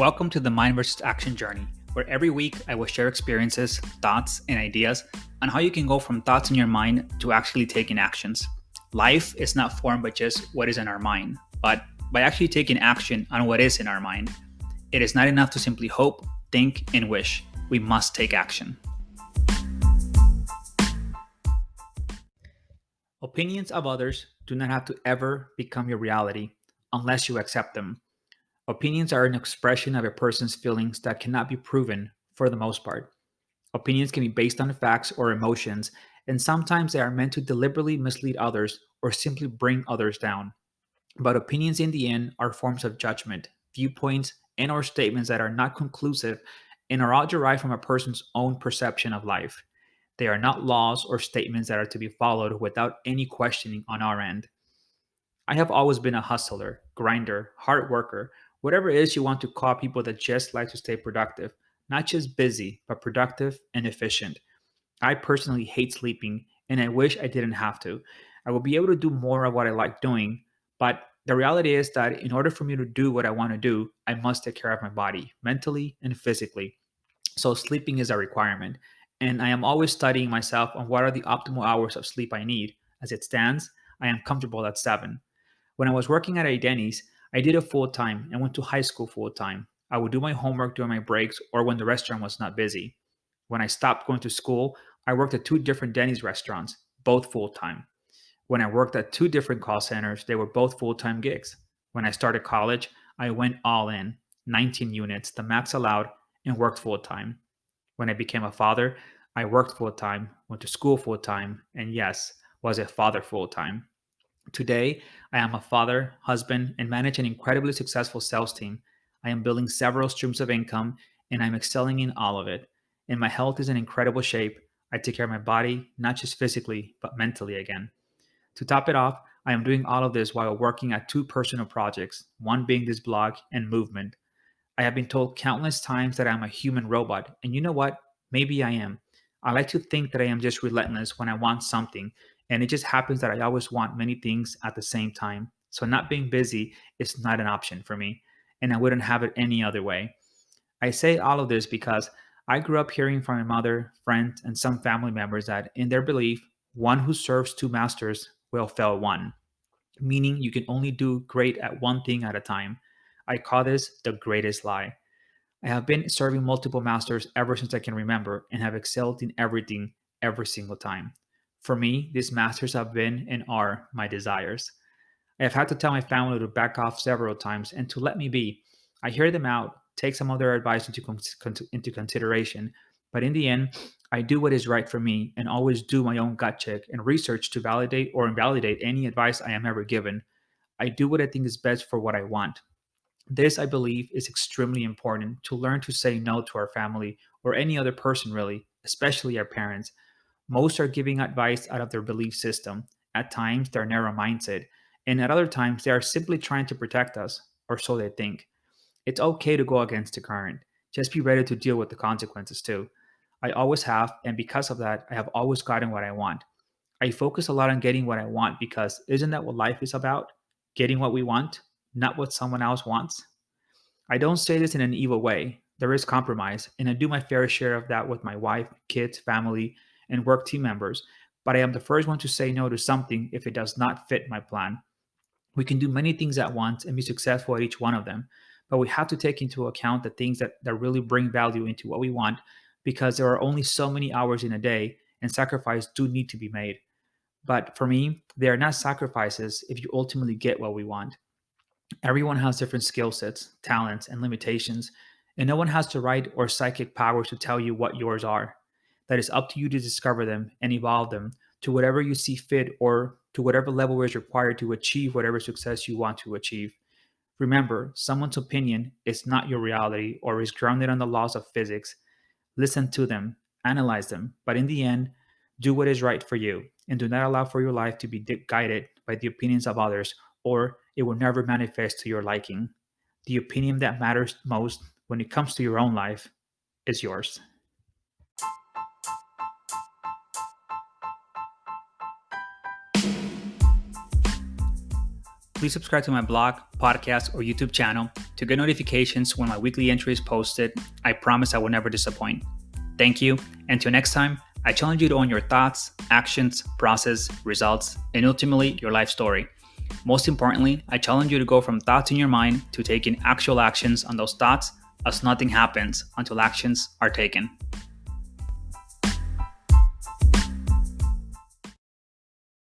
Welcome to the Mind vs. Action journey, where every week I will share experiences, thoughts, and ideas on how you can go from thoughts in your mind to actually taking actions. Life is not formed by just what is in our mind, but by actually taking action on what is in our mind. It is not enough to simply hope, think, and wish. We must take action. Opinions of others do not have to ever become your reality unless you accept them. Opinions are an expression of a person's feelings that cannot be proven for the most part. Opinions can be based on facts or emotions, and sometimes they are meant to deliberately mislead others or simply bring others down. But opinions in the end are forms of judgment, viewpoints, and or statements that are not conclusive and are all derived from a person's own perception of life. They are not laws or statements that are to be followed without any questioning on our end. I have always been a hustler, grinder, hard worker, whatever it is you want to call people that just like to stay productive, not just busy, but productive and efficient. I personally hate sleeping and I wish I didn't have to. I will be able to do more of what I like doing, but the reality is that in order for me to do what I want to do, I must take care of my body, mentally and physically. So sleeping is a requirement. And I am always studying myself on what are the optimal hours of sleep I need. As it stands, I am comfortable at 7. When I was working at a Denny's, I did it full time and went to high school full time. I would do my homework during my breaks or when the restaurant was not busy. When I stopped going to school, I worked at two different Denny's restaurants, both full time. When I worked at two different call centers, they were both full time gigs. When I started college, I went all in, 19 units, the max allowed, and worked full time. When I became a father, I worked full time, went to school full time, and yes, was a father full time. Today, I am a father, husband, and manage an incredibly successful sales team. I am building several streams of income and I'm excelling in all of it. And my health is in incredible shape. I take care of my body, not just physically, but mentally again. To top it off, I am doing all of this while working at two personal projects, one being this blog and movement. I have been told countless times that I'm a human robot, and you know what? Maybe I am. I like to think that I am just relentless when I want something, and it just happens that I always want many things at the same time. So not being busy is not an option for me, and I wouldn't have it any other way. I say all of this because I grew up hearing from my mother, friends, and some family members that, in their belief, one who serves two masters will fail one, meaning you can only do great at one thing at a time. I call this the greatest lie. I have been serving multiple masters ever since I can remember and have excelled in everything every single time. For me, these masters have been and are my desires. I have had to tell my family to back off several times and to let me be. I hear them out, take some of their advice into consideration, but in the end, I do what is right for me and always do my own gut check and research to validate or invalidate any advice I am ever given. I do what I think is best for what I want. This, I believe, is extremely important to learn to say no to our family or any other person, really, especially our parents. Most are giving advice out of their belief system, at times their narrow mindset, and at other times they are simply trying to protect us, or so they think. It's okay to go against the current. Just be ready to deal with the consequences too. I always have, and because of that, I have always gotten what I want. I focus a lot on getting what I want because isn't that what life is about? Getting what we want, not what someone else wants. I don't say this in an evil way. There is compromise, and I do my fair share of that with my wife, kids, family, and work team members. But I am the first one to say no to something if it does not fit my plan. We can do many things at once and be successful at each one of them, but we have to take into account the things that really bring value into what we want because there are only so many hours in a day, and sacrifice do need to be made. But for me, they are not sacrifices if you ultimately get what we want. Everyone has different skill sets, talents, and limitations, and no one has the right or psychic powers to tell you what yours are. That is up to you to discover them and evolve them to whatever you see fit or to whatever level is required to achieve whatever success you want to achieve. Remember, someone's opinion is not your reality or is grounded on the laws of physics. Listen to them, analyze them, but in the end, do what is right for you and do not allow for your life to be guided by the opinions of others, or it will never manifest to your liking. The opinion that matters most when it comes to your own life is yours. please subscribe to my blog, podcast, or YouTube channel to get notifications when my weekly entry is posted. I promise I will never disappoint. Thank you. Until next time, I challenge you to own your thoughts, actions, process, results, and ultimately your life story. Most importantly, I challenge you to go from thoughts in your mind to taking actual actions on those thoughts, as nothing happens until actions are taken.